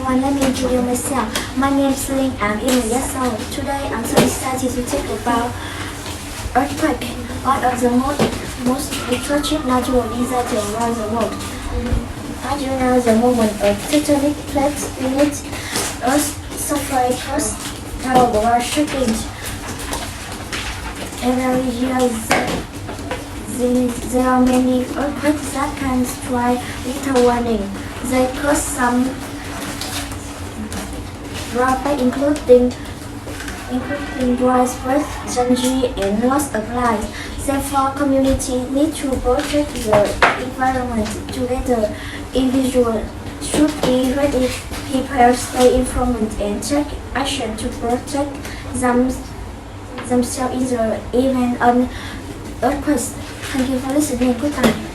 everyone, let me introduce myself. My name is Linh, I'm 11 years old. Today I'm so excited to talk about earthquake, one of the most destructive natural disasters around the world. As you know, the movement of tectonic plates beneath Earth's surface causes power shaking. Every year there are many earthquakes that can strike without warning. They cause some drawbacks including widespread damage and loss of life. Therefore, communities need to protect the environment together. Individuals should be ready, prepared, stay informed, and take action to protect themselves in the event of earthquakes. Thank you for listening. Goodbye.